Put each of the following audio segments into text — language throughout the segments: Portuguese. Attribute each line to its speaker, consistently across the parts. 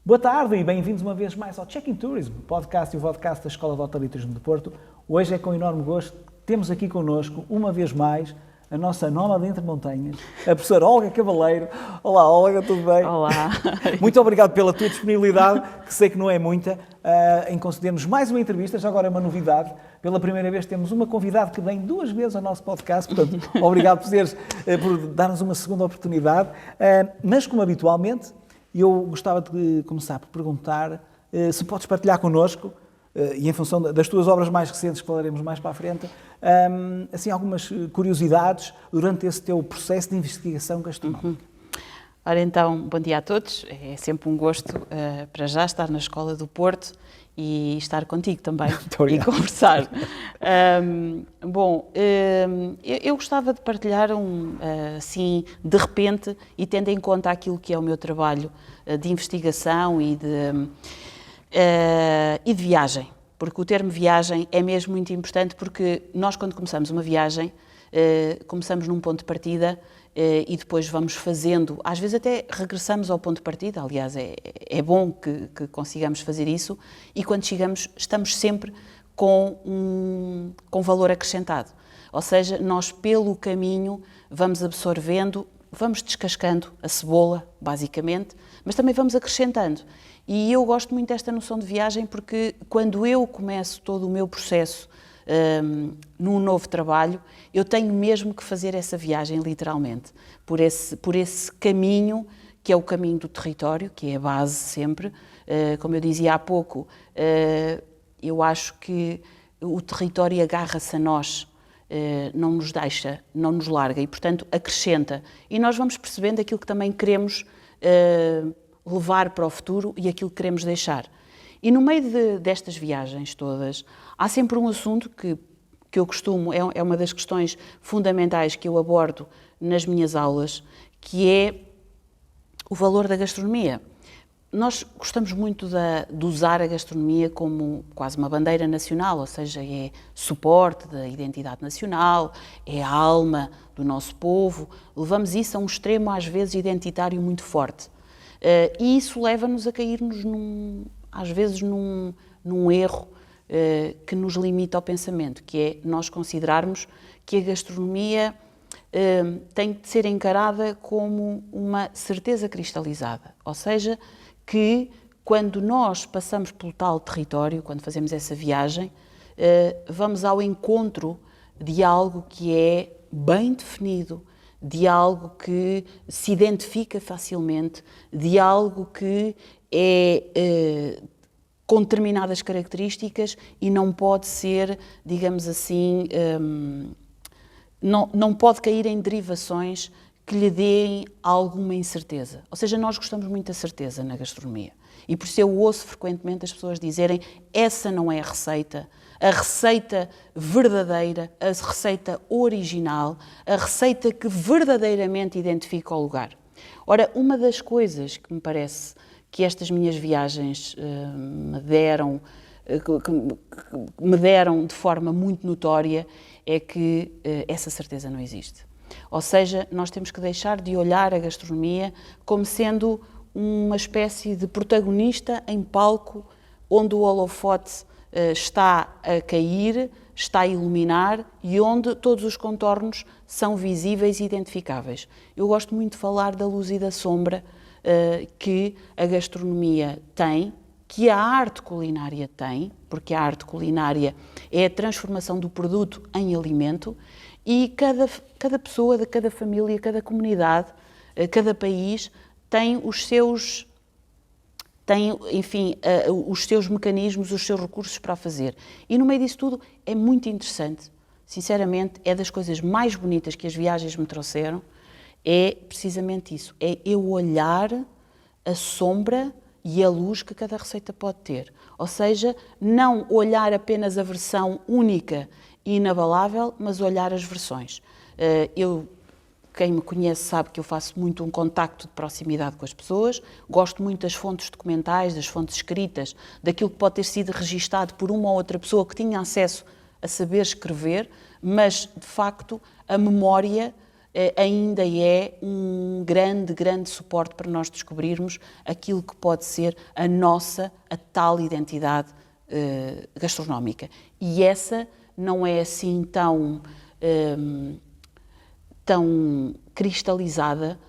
Speaker 1: Boa tarde e bem-vindos uma vez mais ao Check-in Tourism, podcast e o podcast da Escola de Hotelaria e Turismo de Porto. Hoje é com enorme gosto que temos aqui connosco, uma vez mais, a nossa nómada entre montanhas, a professora Olga Cavaleiro. Olá, Olga, tudo bem?
Speaker 2: Olá.
Speaker 1: Muito obrigado pela tua disponibilidade, que sei que não é muita, em concedermos mais uma entrevista. Já agora é uma novidade. Pela primeira vez temos uma convidada que vem 2 vezes ao nosso podcast, portanto, obrigado por dar-nos uma segunda oportunidade. Mas, como habitualmente, eu gostava de começar por perguntar se podes partilhar connosco, e em função das tuas obras mais recentes, que falaremos mais para a frente, assim, algumas curiosidades durante esse teu processo de investigação gastronómica.
Speaker 2: Ora então, bom dia a todos. É sempre um gosto para já estar na Escola do Porto e estar contigo também e conversar. Eu gostava de partilhar assim, de repente, e tendo em conta aquilo que é o meu trabalho de investigação e de viagem, porque o termo viagem é mesmo muito importante, porque nós, quando começamos uma viagem, começamos num ponto de partida e depois vamos fazendo, às vezes até regressamos ao ponto de partida. Aliás, é bom que consigamos fazer isso, e quando chegamos estamos sempre com valor acrescentado. Ou seja, nós pelo caminho vamos absorvendo, vamos descascando a cebola, basicamente, mas também vamos acrescentando. E eu gosto muito desta noção de viagem, porque quando eu começo todo o meu processo num novo trabalho, eu tenho mesmo que fazer essa viagem, literalmente, por esse caminho, que é o caminho do território, que é a base sempre. Como eu dizia há pouco, eu acho que o território agarra-se a nós, não nos deixa, não nos larga e, portanto, acrescenta. E nós vamos percebendo aquilo que também queremos levar para o futuro e aquilo que queremos deixar. E no meio destas viagens todas, há sempre um assunto que eu costumo, é uma das questões fundamentais que eu abordo nas minhas aulas, que é o valor da gastronomia. Nós gostamos muito de usar a gastronomia como quase uma bandeira nacional, ou seja, é suporte da identidade nacional, é a alma do nosso povo. Levamos isso a um extremo, às vezes, identitário muito forte. E isso leva-nos a cairmos, às vezes, num erro que nos limita ao pensamento, que é nós considerarmos que a gastronomia tem de ser encarada como uma certeza cristalizada. Ou seja, que quando nós passamos pelo tal território, quando fazemos essa viagem, vamos ao encontro de algo que é bem definido, de algo que se identifica facilmente, de algo que é com determinadas características e não pode ser, digamos assim, não pode cair em derivações que lhe deem alguma incerteza. Ou seja, nós gostamos muito da certeza na gastronomia. E por isso eu ouço frequentemente as pessoas dizerem: essa não é a receita verdadeira, a receita original, a receita que verdadeiramente identifica o lugar. Ora, uma das coisas que me parece que estas minhas viagens me deram de forma muito notória é que essa certeza não existe. Ou seja, nós temos que deixar de olhar a gastronomia como sendo uma espécie de protagonista em palco, onde o holofote está a cair, está a iluminar e onde todos os contornos são visíveis e identificáveis. Eu gosto muito de falar da luz e da sombra que a gastronomia tem, que a arte culinária tem, porque a arte culinária é a transformação do produto em alimento, e cada pessoa, de cada família, cada comunidade, cada país tem os seus mecanismos, os seus recursos para fazer. E no meio disso tudo é muito interessante, sinceramente, é das coisas mais bonitas que as viagens me trouxeram, é precisamente isso, é eu olhar a sombra e a luz que cada receita pode ter. Ou seja, não olhar apenas a versão única e inabalável, mas olhar as versões. Quem me conhece sabe que eu faço muito um contacto de proximidade com as pessoas, gosto muito das fontes documentais, das fontes escritas, daquilo que pode ter sido registado por uma ou outra pessoa que tinha acesso a saber escrever, mas, de facto, a memória ainda é um grande, grande suporte para nós descobrirmos aquilo que pode ser a tal identidade gastronómica. E essa não é assim tão cristalizada,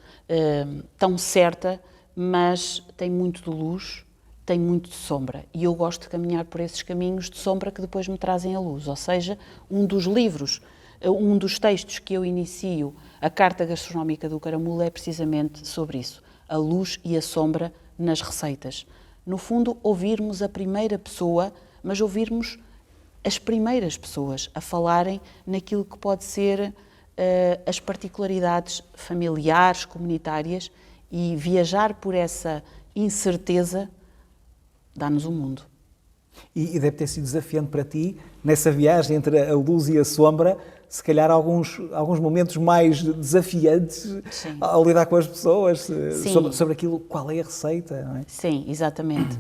Speaker 2: tão certa, mas tem muito de luz, tem muito de sombra. E eu gosto de caminhar por esses caminhos de sombra que depois me trazem a luz. Ou seja, um dos textos que eu inicio a Carta Gastronómica do Caramulo é precisamente sobre isso. A luz e a sombra nas receitas. No fundo, ouvirmos a primeira pessoa, mas ouvirmos as primeiras pessoas a falarem naquilo que pode ser as particularidades familiares, comunitárias, e viajar por essa incerteza dá-nos o mundo.
Speaker 1: E deve ter sido desafiante para ti, nessa viagem entre a luz e a sombra, se calhar alguns momentos mais desafiantes ao lidar com as pessoas, sobre aquilo, qual é a receita, não é?
Speaker 2: Sim, exatamente.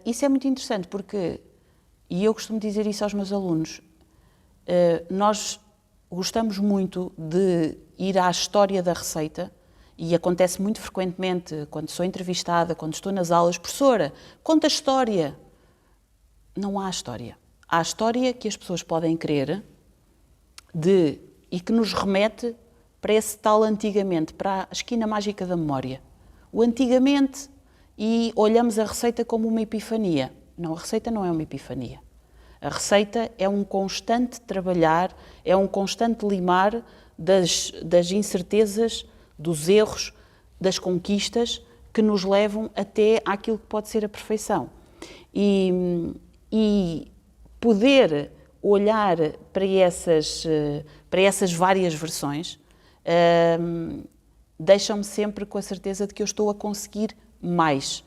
Speaker 2: Isso é muito interessante porque, e eu costumo dizer isso aos meus alunos, nós gostamos muito de ir à história da receita, e acontece muito frequentemente quando sou entrevistada, quando estou nas aulas: professora, conta a história. Não há história. Há a história que as pessoas podem querer e que nos remete para esse tal antigamente, para a esquina mágica da memória. O antigamente, e olhamos a receita como uma epifania. Não, a receita não é uma epifania. A receita é um constante trabalhar, é um constante limar das incertezas, dos erros, das conquistas que nos levam até àquilo que pode ser a perfeição. E poder olhar para essas várias versões deixam-me sempre com a certeza de que eu estou a conseguir mais.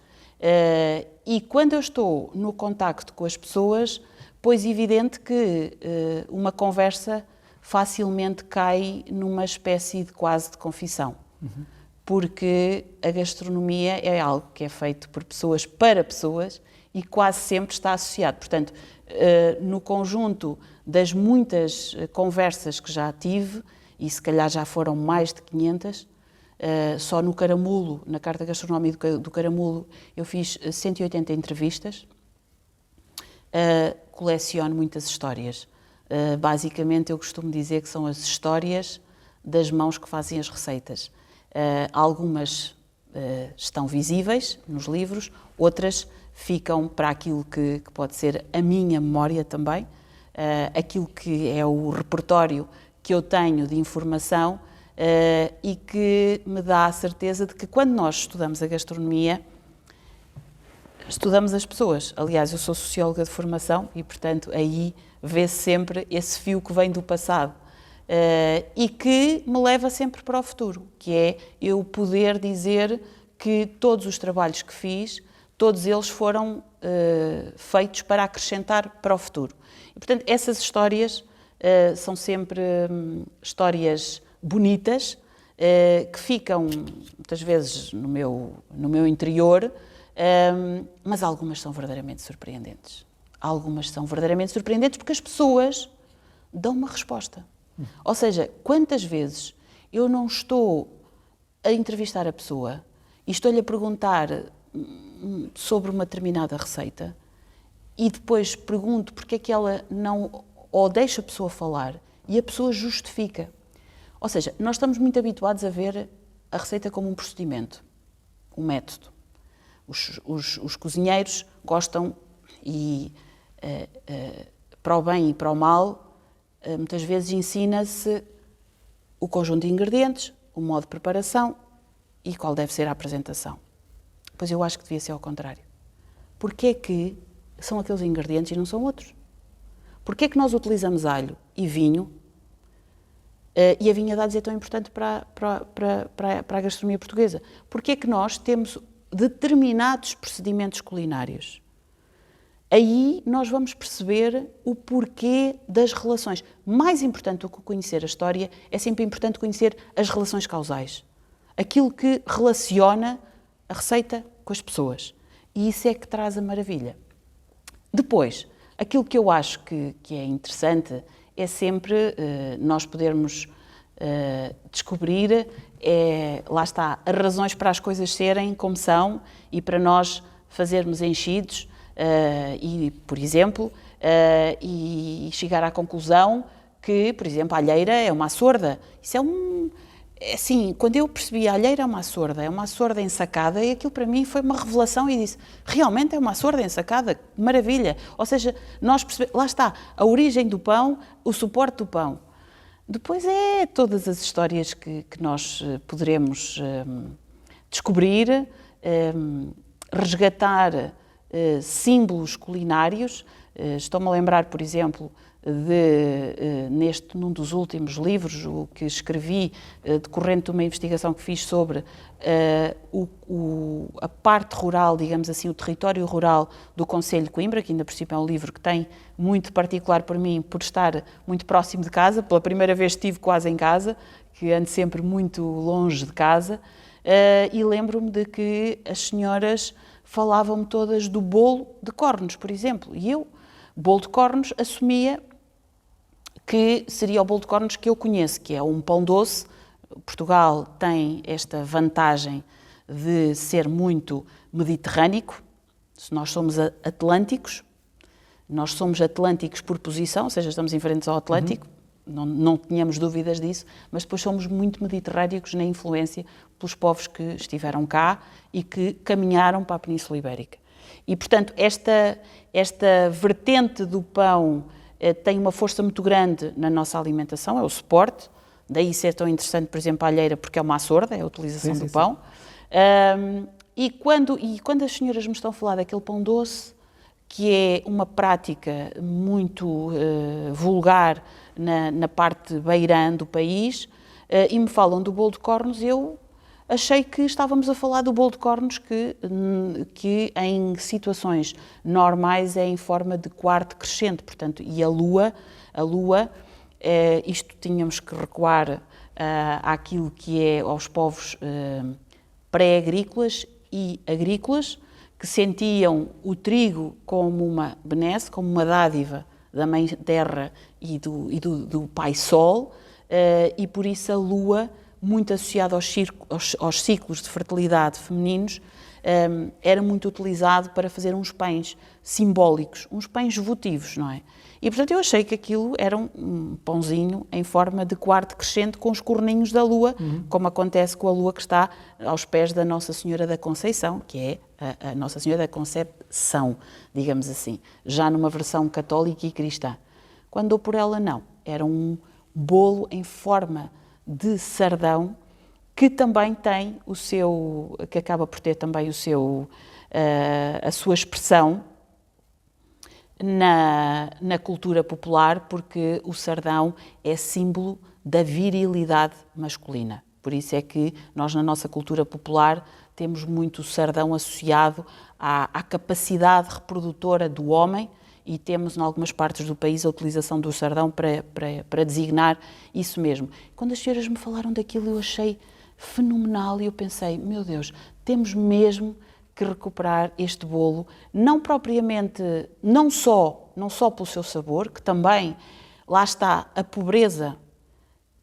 Speaker 2: E quando eu estou no contacto com as pessoas, pois é evidente que uma conversa facilmente cai numa espécie de quase de confissão. Porque a gastronomia é algo que é feito por pessoas para pessoas e quase sempre está associado. Portanto, no conjunto das muitas conversas que já tive, e se calhar já foram mais de 500, só no Caramulo, na Carta Gastronómica do Caramulo, eu fiz 180 entrevistas, coleciono muitas histórias. Basicamente, eu costumo dizer que são as histórias das mãos que fazem as receitas. Algumas estão visíveis nos livros, outras ficam para aquilo que pode ser a minha memória também, aquilo que é o repertório que eu tenho de informação e que me dá a certeza de que quando nós estudamos a gastronomia, estudamos as pessoas. Aliás, eu sou socióloga de formação e, portanto, aí vê-se sempre esse fio que vem do passado e que me leva sempre para o futuro, que é eu poder dizer que todos os trabalhos que fiz, todos eles foram feitos para acrescentar para o futuro. E, portanto, essas histórias são sempre histórias bonitas, que ficam, muitas vezes, no meu interior, mas algumas são verdadeiramente surpreendentes. Algumas são verdadeiramente surpreendentes porque as pessoas dão uma resposta. Ou seja, quantas vezes eu não estou a entrevistar a pessoa e estou-lhe a perguntar sobre uma determinada receita e depois pergunto porque é que ela não ou deixa a pessoa falar e a pessoa justifica. Ou seja, nós estamos muito habituados a ver a receita como um procedimento, um método. Os cozinheiros gostam, e para o bem e para o mal, muitas vezes ensina-se o conjunto de ingredientes, o modo de preparação e qual deve ser a apresentação. Pois eu acho que devia ser ao contrário. Porquê é que são aqueles ingredientes e não são outros? Porquê é que nós utilizamos alho e vinho e a vinha de alhos é tão importante para a gastronomia portuguesa? Porquê é que nós temos determinados procedimentos culinários? Aí nós vamos perceber o porquê das relações. Mais importante do que conhecer a história, é sempre importante conhecer as relações causais. Aquilo que relaciona a receita com as pessoas. E isso é que traz a maravilha. Depois, aquilo que eu acho que é interessante é sempre nós podermos descobrir, lá está, as razões para as coisas serem como são e para nós fazermos enchidos e, por exemplo, e chegar à conclusão que, por exemplo, a alheira é uma açorda. Isso assim, quando eu percebi a alheira é uma açorda ensacada, e aquilo para mim foi uma revelação e disse, realmente é uma açorda ensacada, maravilha. Ou seja, nós percebemos, lá está, a origem do pão, o suporte do pão. Depois é todas as histórias que nós poderemos descobrir, resgatar símbolos culinários. Estou-me a lembrar, por exemplo, num dos últimos livros, o que escrevi, decorrente de uma investigação que fiz sobre a parte rural, digamos assim, o território rural do Concelho de Coimbra, que ainda por cima é um livro que tem muito particular para mim, por estar muito próximo de casa. Pela primeira vez estive quase em casa, que ando sempre muito longe de casa, e lembro-me de que as senhoras falavam-me todas do bolo de cornos, por exemplo, e eu, bolo de cornos, assumia que seria o bolo de cornos que eu conheço, que é um pão doce. Portugal tem esta vantagem de ser muito mediterrâneo. Nós somos atlânticos, por posição, ou seja, estamos em frente ao Atlântico, não tínhamos dúvidas disso, mas depois somos muito mediterrâneos na influência pelos povos que estiveram cá e que caminharam para a Península Ibérica. E, portanto, esta vertente do pão tem uma força muito grande na nossa alimentação, é o suporte, daí ser tão interessante, por exemplo, a alheira, porque é uma açorda, é a utilização do pão. E quando as senhoras me estão a falar daquele pão doce, que é uma prática muito vulgar na parte beirã do país, e me falam do bolo de cornos, eu achei que estávamos a falar do bolo de cornos que em situações normais é em forma de quarto crescente, portanto, e a lua, isto tínhamos que recuar àquilo que é aos povos pré-agrícolas e agrícolas, que sentiam o trigo como uma benesse, como uma dádiva da Mãe Terra e do Pai Sol, e por isso a lua, muito associado aos ciclos de fertilidade femininos, era muito utilizado para fazer uns pães simbólicos, uns pães votivos, não é? E, portanto, eu achei que aquilo era um pãozinho em forma de quarto crescente com os corninhos da lua, como acontece com a lua que está aos pés da Nossa Senhora da Conceição, que é a Nossa Senhora da Concepção, digamos assim, já numa versão católica e cristã. Quando dou por ela, não. Era um bolo em forma de sardão, que também tem que acaba por ter também a sua expressão na cultura popular, porque o sardão é símbolo da virilidade masculina. Por isso é que nós, na nossa cultura popular, temos muito o sardão associado à capacidade reprodutora do homem, e temos, em algumas partes do país, a utilização do sardão para designar isso mesmo. Quando as senhoras me falaram daquilo, eu achei fenomenal e eu pensei, meu Deus, temos mesmo que recuperar este bolo, não propriamente, não só pelo seu sabor, que também, lá está, a pobreza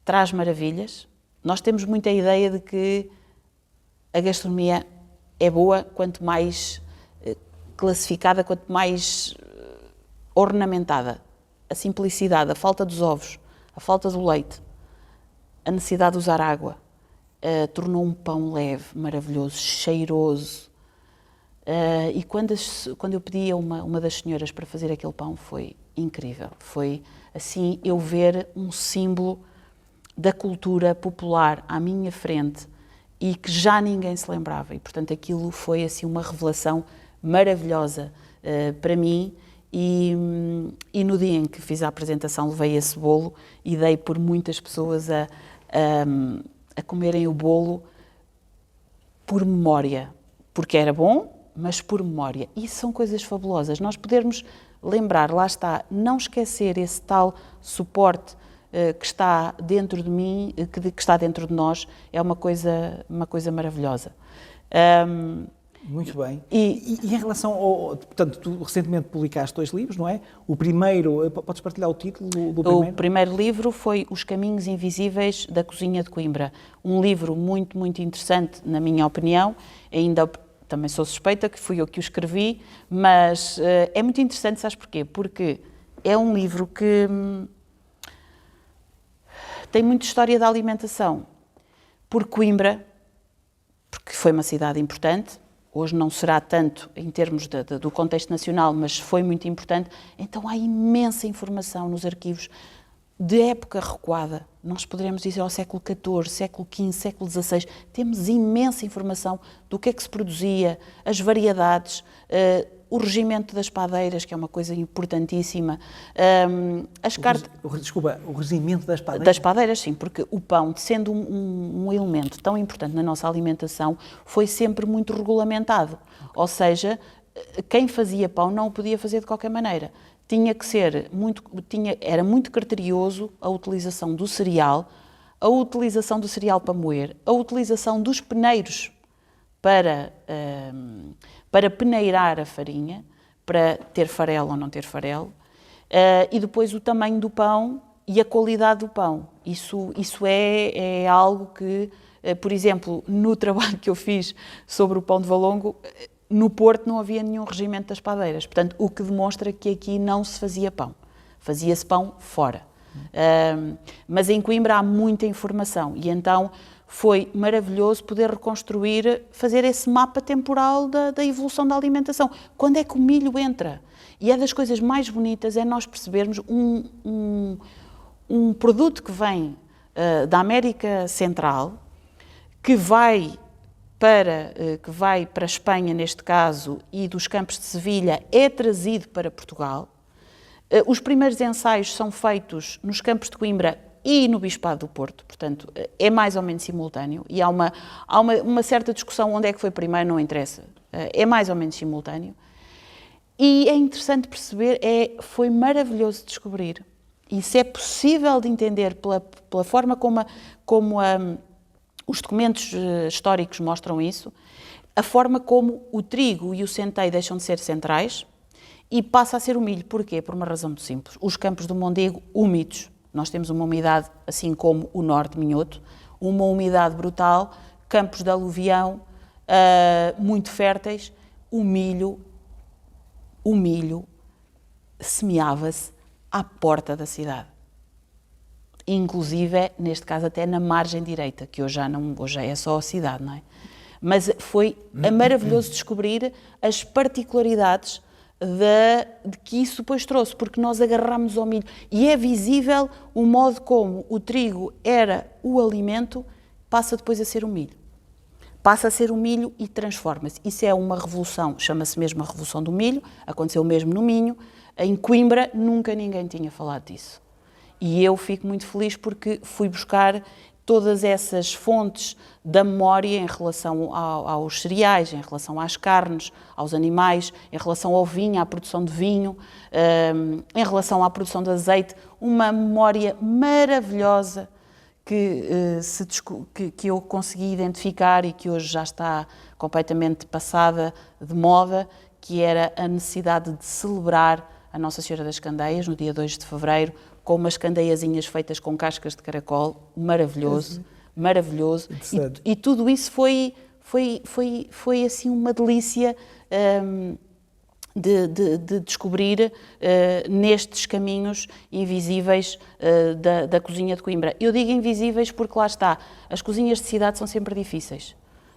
Speaker 2: traz maravilhas. Nós temos muita ideia de que a gastronomia é boa quanto mais classificada, quanto mais ornamentada. A simplicidade, a falta dos ovos, a falta do leite, a necessidade de usar água, tornou um pão leve, maravilhoso, cheiroso. E quando eu pedi a uma das senhoras para fazer aquele pão, foi incrível. Foi assim, eu ver um símbolo da cultura popular à minha frente e que já ninguém se lembrava. E, portanto, aquilo foi assim uma revelação maravilhosa para mim. E no dia em que fiz a apresentação, levei esse bolo e dei por muitas pessoas a comerem o bolo por memória, porque era bom, mas por memória. Isso são coisas fabulosas. Nós podermos lembrar, lá está, não esquecer esse tal suporte que está dentro de mim, que está dentro de nós, é uma coisa maravilhosa.
Speaker 1: Muito bem. E em relação ao... Portanto, tu recentemente publicaste 2 livros, não é? O primeiro, podes partilhar o título do primeiro?
Speaker 2: O primeiro livro foi Os Caminhos Invisíveis da Cozinha de Coimbra. Um livro muito, muito interessante, na minha opinião. Ainda também sou suspeita, que fui eu que o escrevi, mas é muito interessante, sabes porquê? Porque é um livro que tem muita história da alimentação. Por Coimbra, porque foi uma cidade importante, hoje não será tanto em termos do contexto nacional, mas foi muito importante, então há imensa informação nos arquivos de época recuada. Nós poderemos dizer ao século XIV, século XV, século XVI, temos imensa informação do que é que se produzia, as variedades, o regimento das padeiras, que é uma coisa importantíssima.
Speaker 1: Desculpa, o regimento das padeiras?
Speaker 2: Das padeiras, sim, porque o pão, sendo um elemento tão importante na nossa alimentação, foi sempre muito regulamentado. Ou seja, quem fazia pão não o podia fazer de qualquer maneira. Era muito criterioso a utilização do cereal, a utilização do cereal para moer, a utilização dos peneiros para peneirar a farinha, para ter farelo ou não ter farelo, e depois o tamanho do pão e a qualidade do pão. Isso é algo que, por exemplo, no trabalho que eu fiz sobre o pão de Valongo, no Porto não havia nenhum regimento das padeiras. Portanto, o que demonstra que aqui não se fazia pão. Fazia-se pão fora. Mas em Coimbra há muita informação e então foi maravilhoso poder reconstruir, fazer esse mapa temporal da evolução da alimentação. Quando é que o milho entra? E é das coisas mais bonitas é nós percebermos um produto que vem da América Central, que vai para a Espanha, neste caso, e dos campos de Sevilha, é trazido para Portugal. Os primeiros ensaios são feitos nos campos de Coimbra e no Bispado do Porto, portanto, é mais ou menos simultâneo, e há uma certa discussão onde é que foi primeiro, não interessa, é mais ou menos simultâneo. E é interessante perceber, foi maravilhoso descobrir, isso é possível de entender pela forma como os documentos históricos mostram isso, a forma como o trigo e o centeio deixam de ser centrais e passa a ser o milho. Porquê? Por uma razão muito simples. Os campos do Mondego, úmidos, nós temos uma umidade, assim como o norte minhoto, uma umidade brutal, campos de aluvião muito férteis, o milho semeava-se à porta da cidade. Inclusive, neste caso, até na margem direita, que hoje já é só a cidade, não é? Mas foi maravilhoso descobrir as particularidades de que isso depois trouxe, porque nós agarramos ao milho e é visível o modo como o trigo era o alimento, passa depois a ser o milho. Passa a ser o milho e transforma-se. Isso é uma revolução, chama-se mesmo a Revolução do Milho, aconteceu mesmo no Minho. Em Coimbra nunca ninguém tinha falado disso. E eu fico muito feliz porque fui buscar todas essas fontes da memória em relação aos cereais, em relação às carnes, aos animais, em relação ao vinho, à produção de vinho, em relação à produção de azeite, uma memória maravilhosa que eu consegui identificar e que hoje já está completamente passada de moda, que era a necessidade de celebrar a Nossa Senhora das Candeias, no dia 2 de fevereiro, com umas candeiazinhas feitas com cascas de caracol, maravilhoso, maravilhoso. E tudo isso foi assim uma delícia de descobrir nestes caminhos invisíveis da cozinha de Coimbra. Eu digo invisíveis porque lá está, as cozinhas de cidade são sempre difíceis.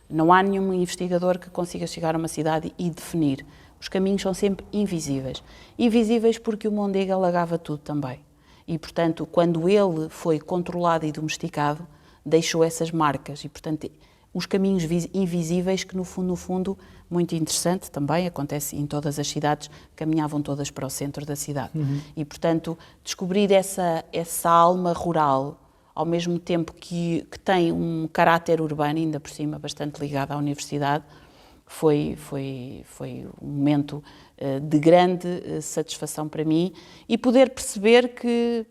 Speaker 2: Não há nenhum investigador que consiga chegar a uma cidade e definir. Os caminhos são sempre invisíveis. Invisíveis porque o Mondego alagava tudo também. E, portanto, quando ele foi controlado e domesticado, deixou essas marcas. E, portanto, os caminhos invisíveis que, no fundo, muito interessante também, acontece em todas as cidades, caminhavam todas para o centro da cidade. E, portanto, descobrir essa alma rural, ao mesmo tempo que tem um caráter urbano, ainda por cima, bastante ligado à universidade, foi um momento de grande satisfação para mim e poder perceber que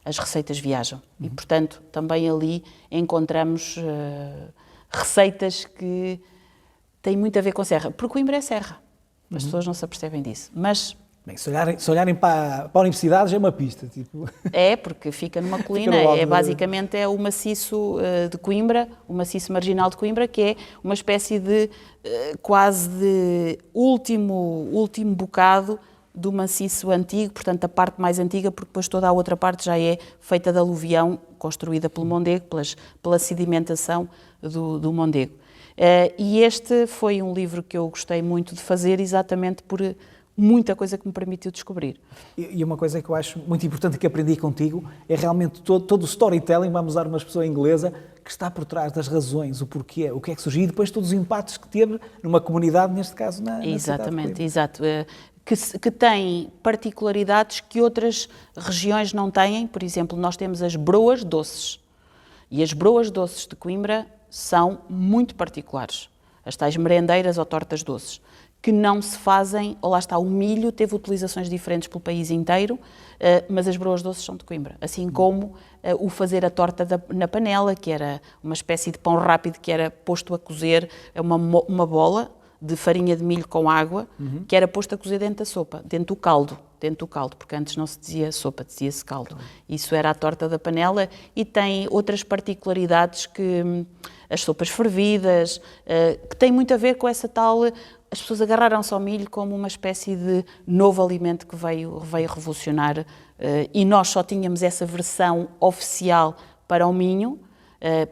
Speaker 2: as receitas viajam. E, portanto, também ali encontramos receitas que tem muito a ver com serra, porque Coimbra é serra. As pessoas não se apercebem disso, mas...
Speaker 1: Bem, se olharem para a universidade já é uma pista. Tipo.
Speaker 2: É, porque fica numa colina, basicamente é o maciço de Coimbra, o maciço marginal de Coimbra, que é uma espécie de quase de último bocado do maciço antigo, portanto a parte mais antiga, porque depois toda a outra parte já é feita de aluvião, construída pelo Mondego, pela sedimentação do Mondego. E este foi um livro que eu gostei muito de fazer, exatamente por muita coisa que me permitiu descobrir.
Speaker 1: E uma coisa que eu acho muito importante que aprendi contigo é realmente todo o storytelling, vamos usar uma expressão inglesa, que está por trás das razões, o porquê, o que é que surgiu e depois todos os impactos que teve numa comunidade, neste caso na
Speaker 2: Exatamente, exato. Que tem particularidades que outras regiões não têm. Por exemplo, nós temos as broas doces. E as broas doces de Coimbra são muito particulares. As tais merendeiras ou tortas doces, que não se fazem, ou lá está, o milho teve utilizações diferentes pelo país inteiro, mas as broas doces são de Coimbra. Assim como o fazer a torta na panela, que era uma espécie de pão rápido que era posto a cozer, uma bola de farinha de milho com água, que era posto a cozer dentro da sopa, dentro do caldo, porque antes não se dizia sopa, dizia-se caldo. Isso era a torta da panela e tem outras particularidades que as sopas fervidas, que tem muito a ver com essa tal... As pessoas agarraram-se ao milho como uma espécie de novo alimento que veio revolucionar e nós só tínhamos essa versão oficial para o Minho,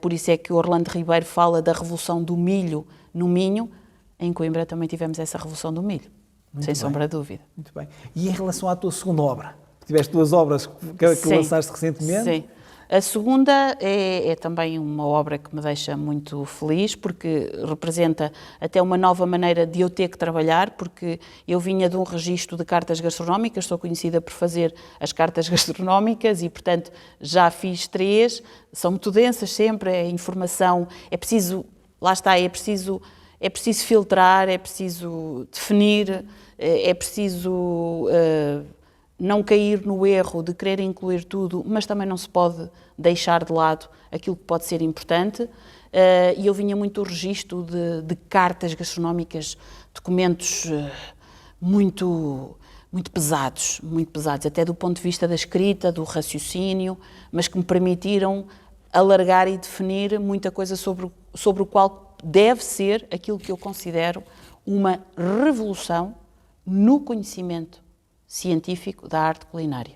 Speaker 2: por isso é que o Orlando Ribeiro fala da revolução do milho no Minho. Em Coimbra também tivemos essa revolução do milho, sem sombra de dúvida.
Speaker 1: Muito bem. E em relação à tua segunda obra? Tiveste 2 obras que lançaste recentemente?
Speaker 2: Sim. A segunda é também uma obra que me deixa muito feliz, porque representa até uma nova maneira de eu ter que trabalhar, porque eu vinha de um registro de cartas gastronómicas, sou conhecida por fazer as cartas gastronómicas e, portanto, já fiz 3, são muito densas sempre, a informação, é preciso, lá está, é preciso filtrar, é preciso definir, é preciso... não cair no erro de querer incluir tudo, mas também não se pode deixar de lado aquilo que pode ser importante. E eu vinha muito do registro de cartas gastronómicas, documentos muito pesados, até do ponto de vista da escrita, do raciocínio, mas que me permitiram alargar e definir muita coisa sobre o qual deve ser aquilo que eu considero uma revolução no conhecimento científico da arte culinária.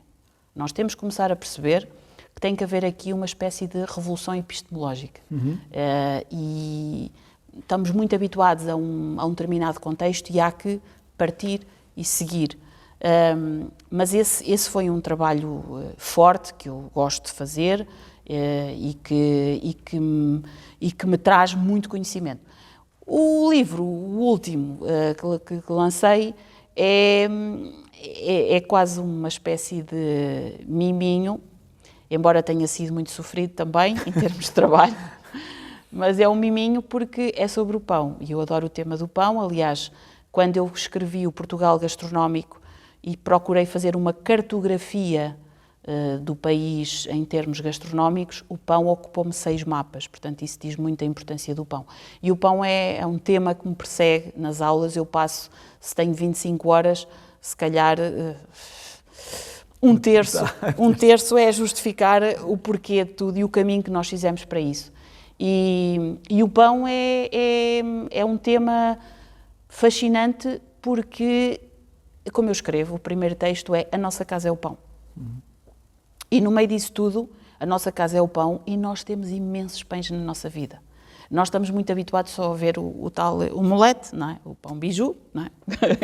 Speaker 2: Nós temos que começar a perceber que tem que haver aqui uma espécie de revolução epistemológica. E estamos muito habituados a um determinado contexto e há que partir e seguir. Mas esse foi um trabalho forte que eu gosto de fazer e que me traz muito conhecimento. O livro, o último que lancei, é quase uma espécie de miminho, embora tenha sido muito sofrido também, em termos de trabalho, mas é um miminho porque é sobre o pão, e eu adoro o tema do pão. Aliás, quando eu escrevi o Portugal Gastronómico e procurei fazer uma cartografia do país em termos gastronómicos, o pão ocupou-me 6 mapas, portanto isso diz muito a importância do pão. E o pão é um tema que me persegue nas aulas. Eu passo, se tenho 25 horas, se calhar um terço é justificar o porquê de tudo e o caminho que nós fizemos para isso. E o pão é um tema fascinante porque, como eu escrevo, o primeiro texto é A Nossa Casa é o Pão. E no meio disso tudo, a nossa casa é o pão e nós temos imensos pães na nossa vida. Nós estamos muito habituados só a ver o tal omelete, não é? O pão biju, não é?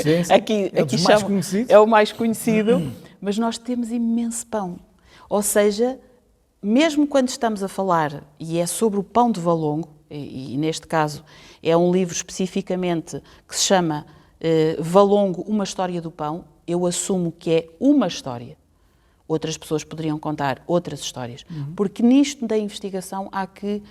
Speaker 1: Sim, sim.
Speaker 2: Aqui é o mais conhecido, mas nós temos imenso pão. Ou seja, mesmo quando estamos a falar, e é sobre o pão de Valongo, e neste caso é um livro especificamente que se chama Valongo, uma história do pão, eu assumo que é uma história. Outras pessoas poderiam contar outras histórias. Porque nisto da investigação há que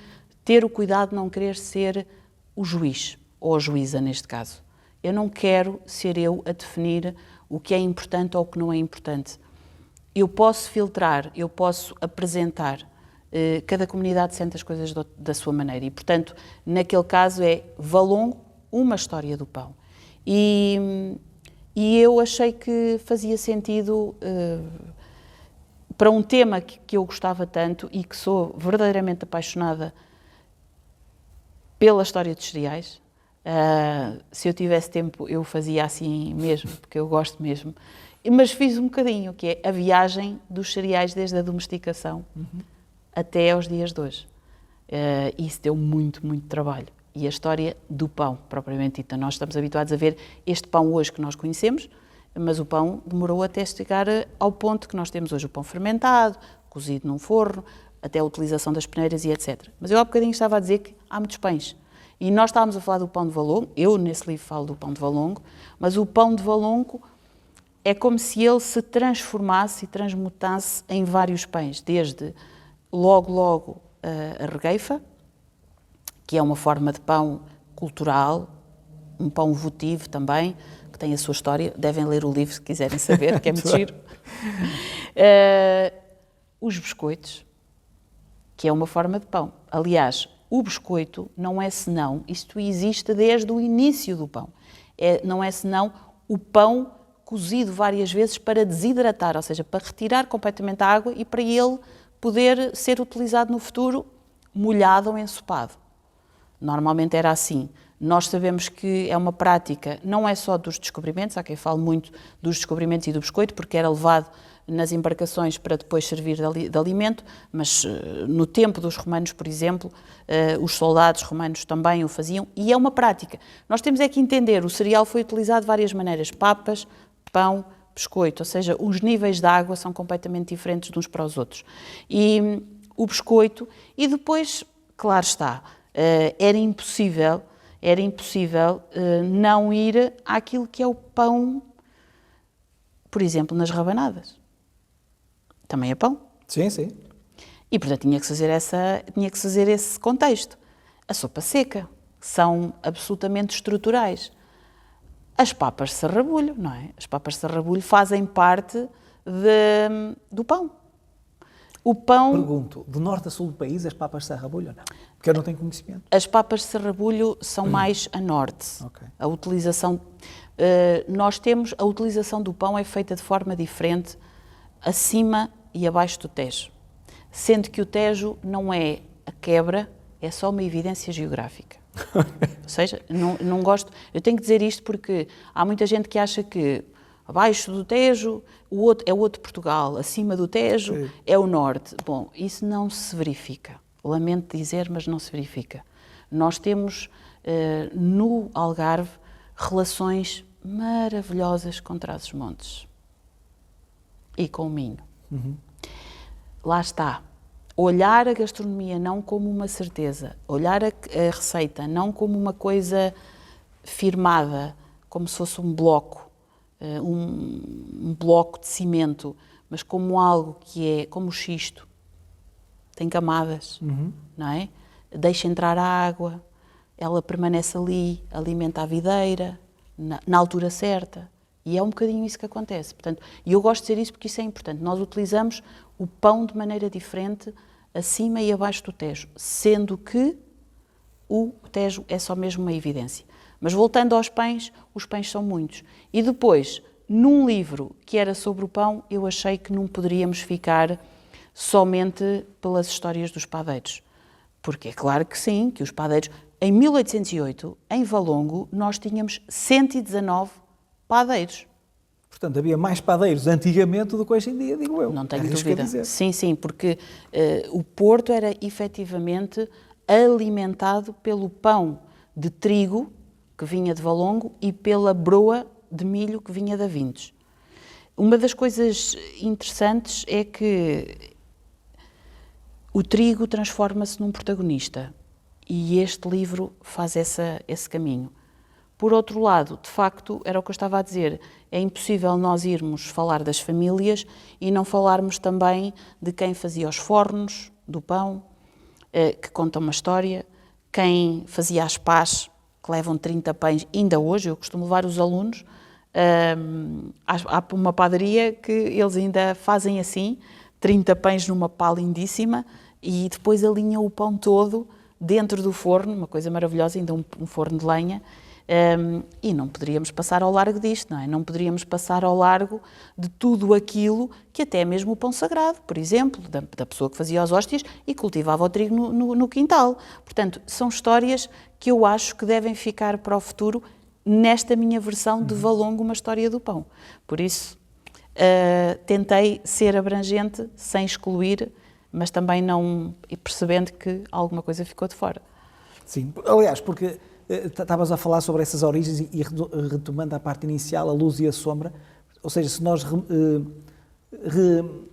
Speaker 2: ter o cuidado de não querer ser o juiz, ou a juíza neste caso. Eu não quero ser eu a definir o que é importante ou o que não é importante. Eu posso filtrar, eu posso apresentar. Cada comunidade sente as coisas da sua maneira. E, portanto, naquele caso é Valongo, uma história do pão. E eu achei que fazia sentido, para um tema que eu gostava tanto e que sou verdadeiramente apaixonada pela história dos cereais. Se eu tivesse tempo, eu fazia assim mesmo, porque eu gosto mesmo. Mas fiz um bocadinho, que é a viagem dos cereais desde a domesticação até aos dias de hoje. Isso deu muito, muito trabalho. E a história do pão, propriamente dita. Nós estamos habituados a ver este pão hoje que nós conhecemos, mas o pão demorou até chegar ao ponto que nós temos hoje. O pão fermentado, cozido num forno, até a utilização das peneiras e etc. Mas eu há bocadinho estava a dizer que há muitos pães. E nós estávamos a falar do pão de valongo, eu nesse livro falo do pão de valongo, mas o pão de valongo é como se ele se transformasse e transmutasse em vários pães, desde logo a regueifa, que é uma forma de pão cultural, um pão votivo também, que tem a sua história. Devem ler o livro se quiserem saber, que é muito giro. Os biscoitos, que é uma forma de pão. Aliás, o biscoito não é senão, isto existe desde o início do pão, não é senão o pão cozido várias vezes para desidratar, ou seja, para retirar completamente a água e para ele poder ser utilizado no futuro molhado ou ensopado. Normalmente era assim. Nós sabemos que é uma prática, não é só dos descobrimentos, há quem fale muito dos descobrimentos e do biscoito, porque era levado nas embarcações para depois servir de alimento, mas no tempo dos romanos, por exemplo, os soldados romanos também o faziam, e é uma prática. Nós temos é que entender, o cereal foi utilizado de várias maneiras, papas, pão, biscoito, ou seja, os níveis de água são completamente diferentes de uns para os outros. E o biscoito, e depois, claro está, era impossível não ir àquilo que é o pão, por exemplo, nas rabanadas. Também é pão.
Speaker 1: Sim, sim.
Speaker 2: E, portanto, tinha que fazer esse contexto. A sopa seca, são absolutamente estruturais. As papas de sarrabulho, não é? As papas de sarrabulho fazem parte do pão. O pão...
Speaker 1: Pergunto, de norte a sul do país as papas de sarrabulho ou não? Porque eu não tenho conhecimento.
Speaker 2: As papas de sarrabulho são mais a norte.
Speaker 1: Okay.
Speaker 2: A utilização... a utilização do pão é feita de forma diferente acima e abaixo do Tejo. Sendo que o Tejo não é a quebra, é só uma evidência geográfica. Ou seja, não gosto... Eu tenho que dizer isto porque há muita gente que acha que abaixo do Tejo é o outro Portugal, acima do Tejo
Speaker 1: Sim.
Speaker 2: é o norte. Bom, isso não se verifica. Lamento dizer, mas não se verifica. Nós temos no Algarve relações maravilhosas com Trás-os-Montes e com o Minho.
Speaker 1: Uhum.
Speaker 2: Lá está. Olhar a gastronomia não como uma certeza, olhar a receita não como uma coisa firmada, como se fosse um bloco, um bloco de cimento, mas como algo que é como o xisto, tem camadas, não é? Deixa entrar a água, ela permanece ali, alimenta a videira, na altura certa, e é um bocadinho isso que acontece. Portanto, e eu gosto de dizer isso porque isso é importante. Nós utilizamos o pão de maneira diferente acima e abaixo do Tejo, sendo que o Tejo é só mesmo uma evidência. Mas voltando aos pães, os pães são muitos. E depois, num livro que era sobre o pão, eu achei que não poderíamos ficar somente pelas histórias dos padeiros. Porque é claro que sim, que os padeiros... Em 1808, em Valongo, nós tínhamos 119 padeiros.
Speaker 1: Portanto, havia mais padeiros antigamente do que hoje em dia, digo eu.
Speaker 2: Não tenho
Speaker 1: isso
Speaker 2: dúvida.
Speaker 1: quer dizer.
Speaker 2: Sim, porque o Porto era efetivamente alimentado pelo pão de trigo que vinha de Valongo e pela broa de milho que vinha de Avintes. Uma das coisas interessantes é que o trigo transforma-se num protagonista e este livro faz esse caminho. Por outro lado, de facto, era o que eu estava a dizer, é impossível nós irmos falar das famílias e não falarmos também de quem fazia os fornos do pão, que conta uma história, quem fazia as pás, que levam 30 pães, ainda hoje, eu costumo levar os alunos, há uma padaria que eles ainda fazem assim, 30 pães numa pá lindíssima, e depois alinham o pão todo dentro do forno, uma coisa maravilhosa, ainda um forno de lenha, E não poderíamos passar ao largo disto, não é? Não poderíamos passar ao largo de tudo aquilo que até mesmo o pão sagrado, por exemplo, da pessoa que fazia as hóstias e cultivava o trigo no quintal. Portanto, são histórias que eu acho que devem ficar para o futuro nesta minha versão de Valongo, uma história do pão. Por isso, tentei ser abrangente, sem excluir, mas também não percebendo que alguma coisa ficou de fora.
Speaker 1: Sim, aliás, porque estavas a falar sobre essas origens e retomando a parte inicial, a luz e a sombra, ou seja, se nós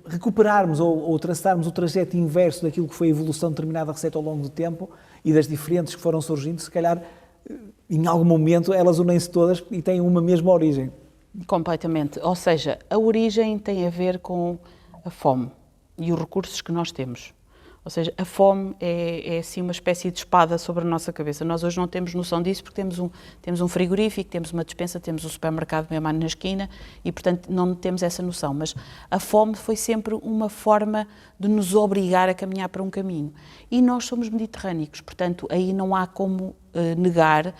Speaker 1: recuperarmos ou traçarmos o trajeto inverso daquilo que foi a evolução de determinada receita ao longo do tempo e das diferentes que foram surgindo, se calhar em algum momento elas unem-se todas e têm uma mesma origem.
Speaker 2: Completamente. Ou seja, a origem tem a ver com a fome e os recursos que nós temos. Ou seja, a fome é assim uma espécie de espada sobre a nossa cabeça. Nós hoje não temos noção disso porque temos um frigorífico, temos uma despensa, temos um supermercado mesmo na esquina e, portanto, não temos essa noção. Mas a fome foi sempre uma forma de nos obrigar a caminhar para um caminho. E nós somos mediterrâneos, portanto, aí não há como negar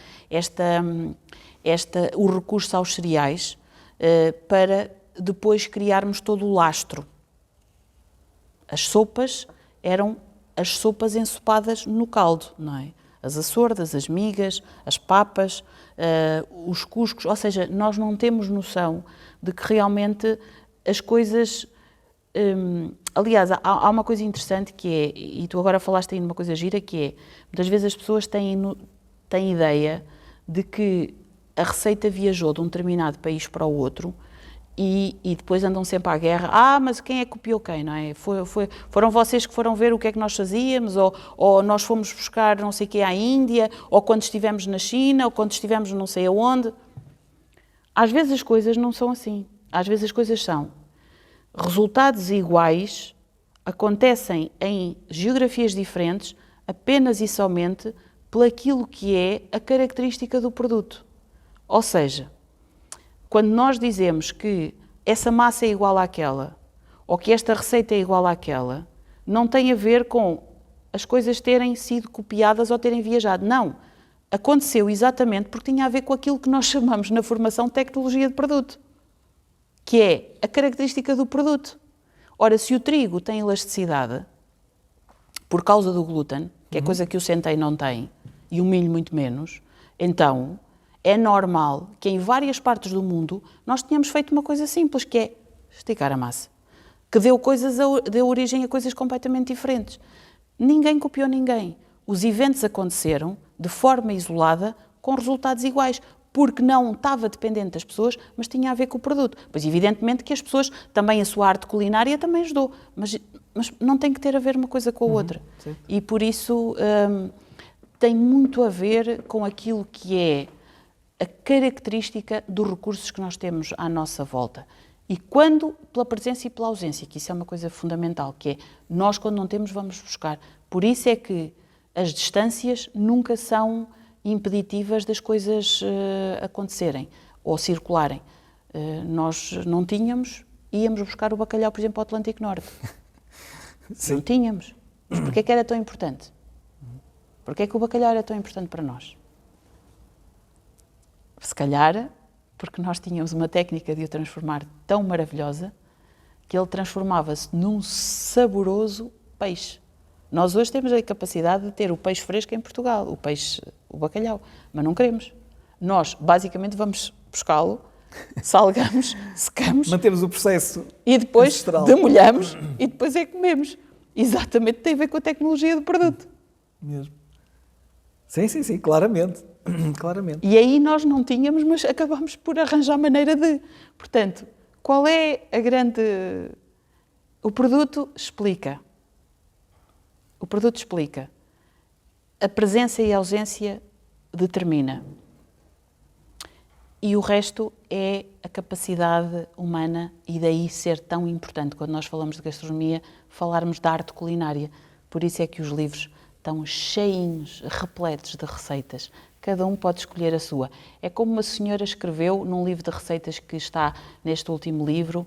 Speaker 2: o recurso aos cereais para depois criarmos todo o lastro. As sopas eram as sopas ensopadas no caldo, não é? As açordas, as migas, as papas, os cuscos, ou seja, nós não temos noção de que realmente as coisas... aliás, há uma coisa interessante que é, e tu agora falaste aí numa coisa gira, que é, muitas vezes as pessoas têm ideia de que a receita viajou de um determinado país para o outro e depois andam sempre à guerra. Mas quem é que copiou quem, não é? Foram vocês que foram ver o que é que nós fazíamos, ou nós fomos buscar não sei o que à Índia, ou quando estivemos na China, ou quando estivemos não sei aonde. Às vezes as coisas não são assim. Às vezes as coisas são resultados iguais, acontecem em geografias diferentes, apenas e somente pelaquilo que é a característica do produto. Ou seja, quando nós dizemos que essa massa é igual àquela, ou que esta receita é igual àquela, não tem a ver com as coisas terem sido copiadas ou terem viajado. Não. Aconteceu exatamente porque tinha a ver com aquilo que nós chamamos na formação de tecnologia de produto, que é a característica do produto. Ora, se o trigo tem elasticidade, por causa do glúten, que é coisa que o centeio não tem, e o milho muito menos, então é normal que em várias partes do mundo nós tenhamos feito uma coisa simples, que é esticar a massa, que deu origem a coisas completamente diferentes. Ninguém copiou ninguém. Os eventos aconteceram de forma isolada, com resultados iguais, porque não estava dependente das pessoas, mas tinha a ver com o produto. Pois evidentemente que as pessoas, também a sua arte culinária também ajudou, mas não tem que ter a ver uma coisa com a outra.
Speaker 1: Sim.
Speaker 2: E por isso tem muito a ver com aquilo que é a característica dos recursos que nós temos à nossa volta. E quando, pela presença e pela ausência, que isso é uma coisa fundamental, que é, nós quando não temos vamos buscar. Por isso é que as distâncias nunca são impeditivas das coisas acontecerem ou circularem. Nós não tínhamos, íamos buscar o bacalhau, por exemplo, ao Atlântico Norte.
Speaker 1: Sim.
Speaker 2: Não tínhamos. Mas porquê é que era tão importante? Porquê é que o bacalhau era tão importante para nós? Se calhar, porque nós tínhamos uma técnica de o transformar tão maravilhosa que ele transformava-se num saboroso peixe. Nós hoje temos a capacidade de ter o peixe fresco em Portugal, o bacalhau, mas não queremos. Nós, basicamente, vamos buscá-lo, salgamos, secamos...
Speaker 1: Mantemos o processo
Speaker 2: e depois
Speaker 1: ancestral.
Speaker 2: demolhamos e depois é que comemos. Exatamente, tem a ver com a tecnologia do produto.
Speaker 1: Mesmo. Sim, claramente. Claramente.
Speaker 2: E aí nós não tínhamos, mas acabamos por arranjar maneira de... Portanto, qual é a grande... O produto explica. O produto explica. A presença e a ausência determina. E o resto é a capacidade humana e daí ser tão importante, quando nós falamos de gastronomia, falarmos da arte culinária. Por isso é que os livros estão cheinhos, repletos de receitas. Cada um pode escolher a sua. É como uma senhora escreveu num livro de receitas que está neste último livro,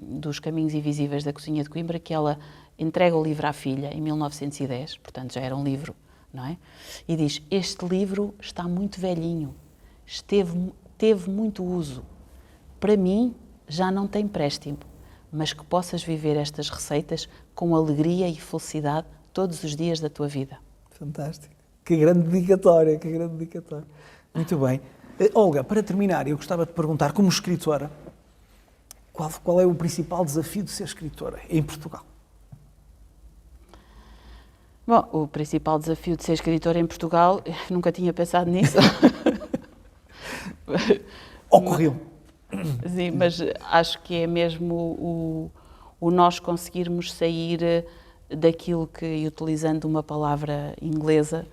Speaker 2: dos Caminhos Invisíveis da Cozinha de Coimbra, que ela entrega o livro à filha em 1910, portanto já era um livro não é? E diz, este livro está muito velhinho, teve muito uso. Para mim, já não tem préstimo, mas que possas viver estas receitas com alegria e felicidade todos os dias da tua vida.
Speaker 1: Fantástico. Que grande dedicatória, que grande dedicatória. Muito bem. Olga, para terminar, eu gostava de perguntar, como escritora, qual é o principal desafio de ser escritora em Portugal?
Speaker 2: Bom, o principal desafio de ser escritora em Portugal, nunca tinha pensado nisso.
Speaker 1: Ocorreu.
Speaker 2: Sim, mas acho que é mesmo o nós conseguirmos sair daquilo que, utilizando uma palavra inglesa,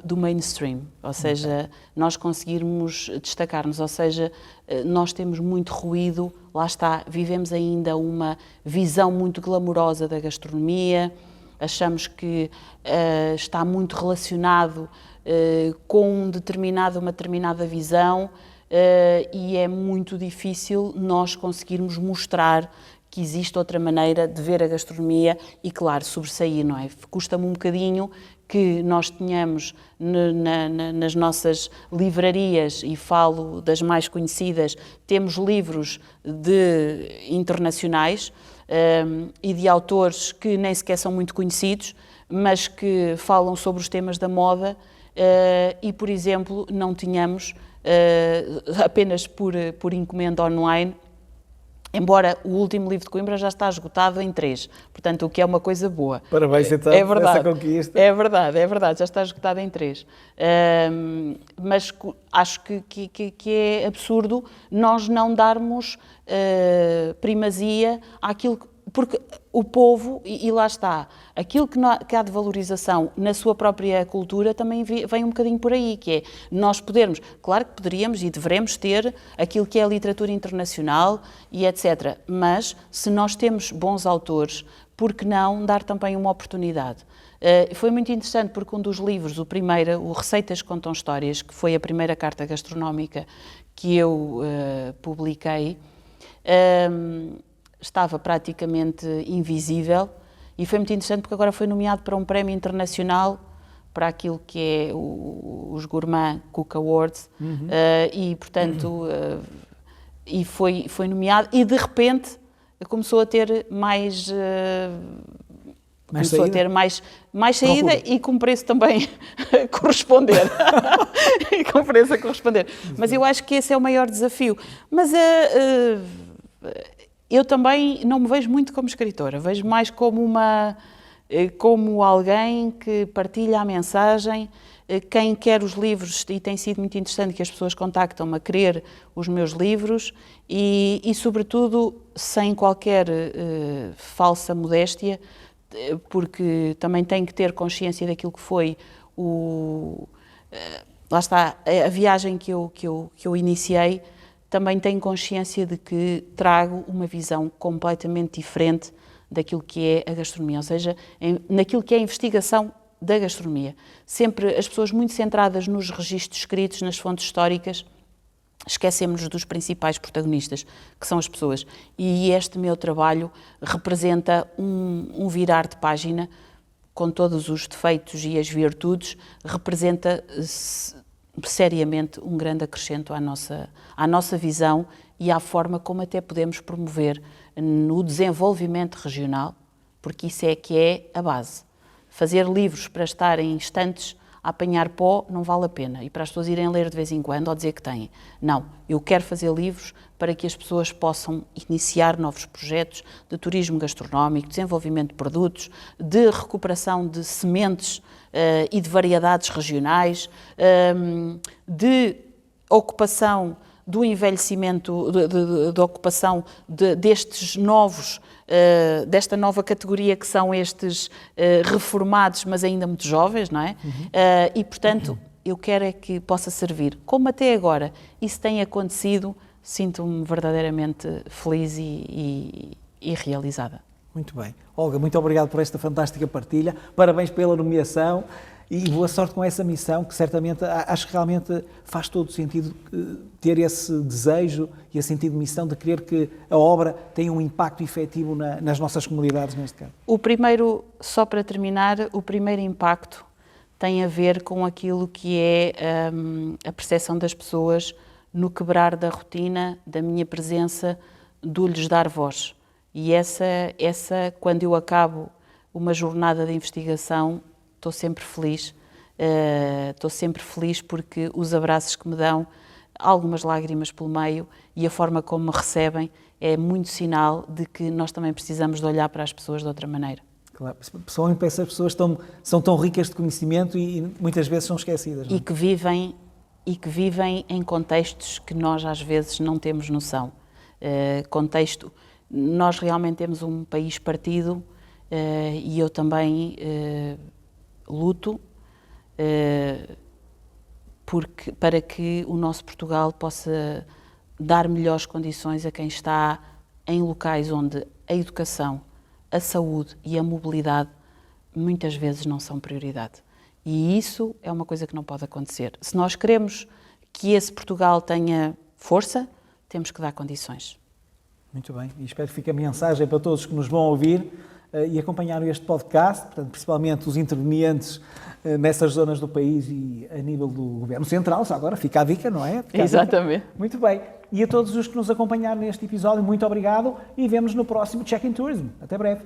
Speaker 2: do mainstream, ou seja, nós conseguirmos destacar-nos, ou seja, nós temos muito ruído, lá está, vivemos ainda uma visão muito glamourosa da gastronomia, achamos que está muito relacionado com uma determinada visão e é muito difícil nós conseguirmos mostrar que existe outra maneira de ver a gastronomia e, claro, sobressair, não é? Custa-me um bocadinho que nós tenhamos nas nossas livrarias, e falo das mais conhecidas, temos livros internacionais e de autores que nem sequer são muito conhecidos, mas que falam sobre os temas da moda e, por exemplo, não tínhamos apenas por encomenda online, embora o último livro de Coimbra já está esgotado em 3, portanto, o que é uma coisa boa.
Speaker 1: Parabéns, então,
Speaker 2: é verdade,
Speaker 1: essa conquista.
Speaker 2: É verdade, já está esgotado em 3. Mas acho que é absurdo nós não darmos primazia àquilo que... Porque o povo, e lá está, aquilo que há de valorização na sua própria cultura também vem um bocadinho por aí, que é nós podermos, claro que poderíamos e devemos ter aquilo que é a literatura internacional e etc. Mas se nós temos bons autores, por que não dar também uma oportunidade? Foi muito interessante porque um dos livros, o primeiro, o Receitas Contam Histórias, que foi a primeira carta gastronómica que eu publiquei, estava praticamente invisível e foi muito interessante porque agora foi nomeado para um prémio internacional para aquilo que é os Gourmand Cook Awards e, portanto, e foi nomeado e, de repente, começou a ter mais saída e com preço também a corresponder. Com preço a corresponder. Mas eu acho que esse é o maior desafio. Mas eu também não me vejo muito como escritora, vejo mais como alguém que partilha a mensagem, quem quer os livros, e tem sido muito interessante que as pessoas contactam-me a querer os meus livros e sobretudo, sem qualquer falsa modéstia, porque também tenho que ter consciência daquilo que foi lá está, a viagem que eu iniciei. Também tenho consciência de que trago uma visão completamente diferente daquilo que é a gastronomia, ou seja, naquilo que é a investigação da gastronomia. Sempre as pessoas muito centradas nos registros escritos, nas fontes históricas, esquecemos-nos dos principais protagonistas, que são as pessoas. E este meu trabalho representa um virar de página, com todos os defeitos e as virtudes, representa seriamente um grande acrescento à nossa visão e à forma como até podemos promover no desenvolvimento regional, porque isso é que é a base. Fazer livros para estarem estantes a apanhar pó não vale a pena e para as pessoas irem ler de vez em quando ou dizer que têm. Não, eu quero fazer livros para que as pessoas possam iniciar novos projetos de turismo gastronómico, desenvolvimento de produtos, de recuperação de sementes e de variedades regionais, de ocupação do envelhecimento, de ocupação destes novos, desta nova categoria que são estes reformados, mas ainda muito jovens, não é? E, portanto, eu quero é que possa servir. Como até agora isso tem acontecido, sinto-me verdadeiramente feliz e realizada.
Speaker 1: Muito bem. Olga, muito obrigado por esta fantástica partilha. Parabéns pela nomeação e boa sorte com essa missão, que certamente acho que realmente faz todo o sentido ter esse desejo e esse sentido de missão de querer que a obra tenha um impacto efetivo nas nossas comunidades, neste caso.
Speaker 2: Só para terminar, o primeiro impacto tem a ver com aquilo que é a percepção das pessoas no quebrar da rotina, da minha presença, do lhes dar voz. E essa quando eu acabo uma jornada de investigação, estou sempre feliz. Estou sempre feliz porque os abraços que me dão, algumas lágrimas pelo meio, e a forma como me recebem é muito sinal de que nós também precisamos de olhar para as pessoas de outra maneira.
Speaker 1: Claro, pessoalmente para essas pessoas são tão ricas de conhecimento e muitas vezes são esquecidas. Não é?
Speaker 2: E que vivem em contextos que nós às vezes não temos noção. Nós realmente temos um país partido e eu também luto para que o nosso Portugal possa dar melhores condições a quem está em locais onde a educação, a saúde e a mobilidade muitas vezes não são prioridade. E isso é uma coisa que não pode acontecer. Se nós queremos que esse Portugal tenha força, temos que dar condições.
Speaker 1: Muito bem, e espero que fique a mensagem para todos que nos vão ouvir e acompanharam este podcast, portanto, principalmente os intervenientes nessas zonas do país e a nível do Governo Central, já agora fica a dica, não é?
Speaker 2: Exatamente.
Speaker 1: Muito bem, e a todos os que nos acompanharam neste episódio, muito obrigado e vemos no próximo Check in Tourism. Até breve.